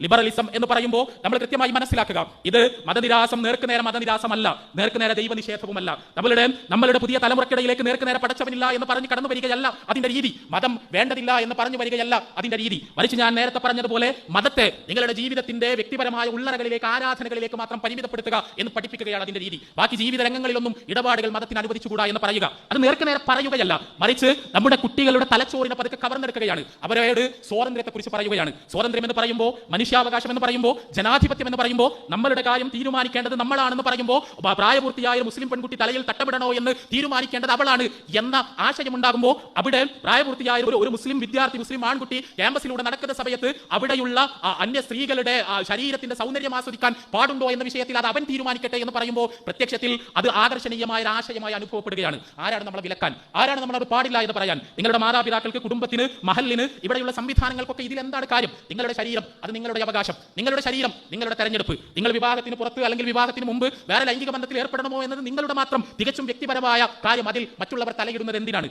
Liberalism എന്ന് പറയുമ്പോൾ നമ്മൾ കൃത്യമായി മനസ്സിലാക്കുക, ഇത് മതനിരാസം നേർക്കുനേരെ മതനിരാസമല്ല, നേർക്കുനേരെ ദൈവനിഷേധവുമല്ല. നമ്മളുടെ പുതിയ തലമുറക്കിടയിലേക്ക് നേർക്കുനേരെ പടച്ചവനില്ല എന്ന് പറഞ്ഞ് കടന്നു വരികയല്ല അതിന്റെ രീതി. മതം വേണ്ടതില്ല എന്ന് പറഞ്ഞു വരികയല്ല അതിന്റെ രീതി. മറിച്ച് ഞാൻ നേരത്തെ പറഞ്ഞതുപോലെ മതത്തെ നിങ്ങളുടെ ജീവിതത്തിന്റെ വ്യക്തിപരമായ ഉള്ളറകളിലേക്ക്, ആരാധനകളിലേക്ക് മാത്രം പരിമിതപ്പെടുത്തുക എന്ന് പഠിപ്പിക്കുകയാണ് അതിന്റെ രീതി. ബാക്കി ജീവിത രംഗങ്ങളിലൊന്നും ഇടപാടുകൾ മതത്തിന് അനുവദിച്ചുകൂടാ എന്ന് പറയുക, അത് നേർക്കുനേരെ പറയുകയല്ല. മറിച്ച് നമ്മുടെ കുട്ടികളുടെ തലച്ചോറിനെ പതുക്കെ കവർന്നെടുക്കുകയാണ്. അവരോട് സ്വാതന്ത്ര്യത്തെക്കുറിച്ച് പറയുകയാണ്. സ്വാതന്ത്ര്യം എന്ന് പറയുമ്പോൾ, മനുഷ്യാവകാശം എന്ന് പറയുമ്പോൾ, ജനാധിപത്യം എന്ന് പറയുമ്പോൾ, നമ്മളുടെ കാര്യം തീരുമാനിക്കേണ്ടത് നമ്മളാണെന്ന് പറയുമ്പോൾ, പ്രായപൂർത്തിയായ മുസ്ലിം പെൺകുട്ടി തലയിൽ തട്ടമിടണോ എന്ന് തീരുമാനിക്കേണ്ടത് അവളാണ് എന്ന ആശയമുണ്ടാകുമ്പോൾ, അവിടെ പ്രായപൂർത്തിയായ ഒരു മുസ്ലിം വിദ്യാർത്ഥി, മുസ്ലിം ആൺകുട്ടി ക്യാമ്പസിലൂടെ നടക്കുന്ന സമയത്ത് അവിടെയുള്ള അന്യ സ്ത്രീകളുടെ ശരീരത്തിന്റെ സൗന്ദര്യം ആസ്വദിക്കാൻ പാടുണ്ടോ എന്ന വിഷയത്തിൽ അത് അവൻ തീരുമാനിക്കട്ടെ എന്ന് പറയുമ്പോൾ പ്രത്യക്ഷത്തിൽ അത് ആകർഷണീയമായ ഒരു ആശയമായി അനുഭവപ്പെടുകയാണ്. ആരാണ് നമ്മളെ വിലക്കാൻ? ആരാണ് നമ്മളത് പാടില്ല എന്ന് പറയാൻ? നിങ്ങളുടെ മാതാപിതാക്കൾക്ക്, കുടുംബത്തിന്, മഹലിന്, ഇവിടെയുള്ള സംവിധാനങ്ങൾക്കൊക്കെ ഇതിൽ എന്താണ് കാര്യം? നിങ്ങളുടെ ശരീരം, അത് നിങ്ങളുടെ അവകാശം. നിങ്ങളുടെ ശരീരം, നിങ്ങളുടെ തെരഞ്ഞെടുപ്പ്. നിങ്ങൾ വിവാഹത്തിന് പുറത്ത് അല്ലെങ്കിൽ വിവാഹത്തിന് മുമ്പ് വേറെ ലൈംഗിക ബന്ധത്തിൽ ഏർപ്പെടണമോ എന്നത് നിങ്ങളുടെ മാത്രം തികച്ചും വ്യക്തിപരമായ കാര്യം. അതിൽ മറ്റുള്ളവർ തലയിടുന്നത് എന്തിനാണ്?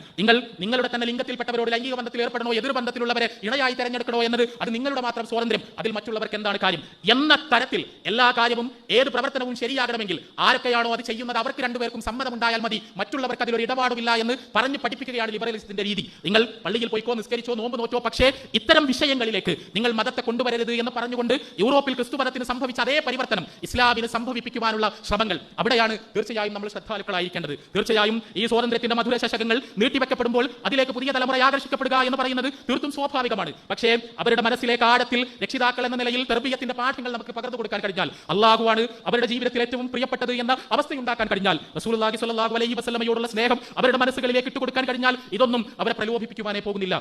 നിങ്ങളുടെ തന്നെ ലിംഗത്തിൽപ്പെട്ടവരോട് ലൈംഗിക ബന്ധത്തിൽ ഏർപ്പെടണോ, എതിർ ബന്ധത്തിലുള്ളവരെ ഇണയായി തെരഞ്ഞെടുക്കണോ എന്നത് അത് നിങ്ങളുടെ മാത്രം സ്വാതന്ത്ര്യം. അതിൽ മറ്റുള്ളവർക്ക് എന്താണ് കാര്യം എന്ന തരത്തിൽ എല്ലാ കാര്യവും, ഏത് പ്രവർത്തനവും ശരിയാകണമെങ്കിൽ ആരൊക്കെയാണോ അത് ചെയ്യുന്നത് അവർക്ക് രണ്ടുപേർക്കും സമ്മതമുണ്ടായാൽ മതി, മറ്റുള്ളവർക്ക് അതിലൊരു ഇടപാടുമില്ല എന്ന് പറഞ്ഞ് പഠിപ്പിക്കുകയാണ് ലിബറലിസത്തിന്റെ രീതി. നിങ്ങൾ പള്ളിയിൽ പോയിക്കോ, നിസ്കരിച്ചോ, നോമ്പ് നോറ്റോ, പക്ഷേ ഇത്തരം വിഷയങ്ങളിലേക്ക് നിങ്ങൾ മതത്തെ കൊണ്ടുവരരുത് എന്ന് പറഞ്ഞുകൊണ്ട് യൂറോപ്പിൽ ക്രിസ്തുമതത്തിന് സംഭവിച്ച അതേ പരിവർത്തനം ഇസ്ലാമിന് സംഭവിപ്പിക്കുവാനുള്ള ശ്രമങ്ങൾ, അവിടെയാണ് തീർച്ചയായും നമ്മൾ ശ്രദ്ധാലുക്കളായിരിക്കേണ്ടത്. തീർച്ചയായും ഈ സ്വാതന്ത്ര്യത്തിന്റെ മധുര ശശകങ്ങൾ നീട്ടിവെക്കപ്പെടുമ്പോൾ അതിലേക്ക് പുതിയ തലമുറ ആകർഷിക്കപ്പെടുക എന്ന് പറയുന്നത് തീർത്തും സ്വാഭാവികമാണ്. പക്ഷേ അവരുടെ മനസ്സിലേക്ക് ആഴത്തിൽ രക്ഷിതാക്കൾ എന്ന നിലയിൽ തർബിയത്തിന്റെ പാഠങ്ങൾ നമുക്ക് പകർന്നു കൊടുക്കാൻ കഴിഞ്ഞാൽ, അള്ളാഹുവാണ് അവരുടെ ജീവിതത്തിൽ ഏറ്റവും പ്രിയപ്പെട്ടത് എന്ന അവസ്ഥയുണ്ടാക്കാൻ കഴിഞ്ഞാൽ, റസൂലുള്ളാഹി സ്വല്ലല്ലാഹു അലൈഹി വസല്ലമയോടുള്ള സ്നേഹം അവരുടെ മനസ്സുകളിലേക്ക് ഇട്ടുകൊടുക്കാൻ കഴിഞ്ഞാൽ, ഇതൊന്നും അവരെ പ്രലോഭിപ്പിക്കുവാനേ പോകുന്നില്ല.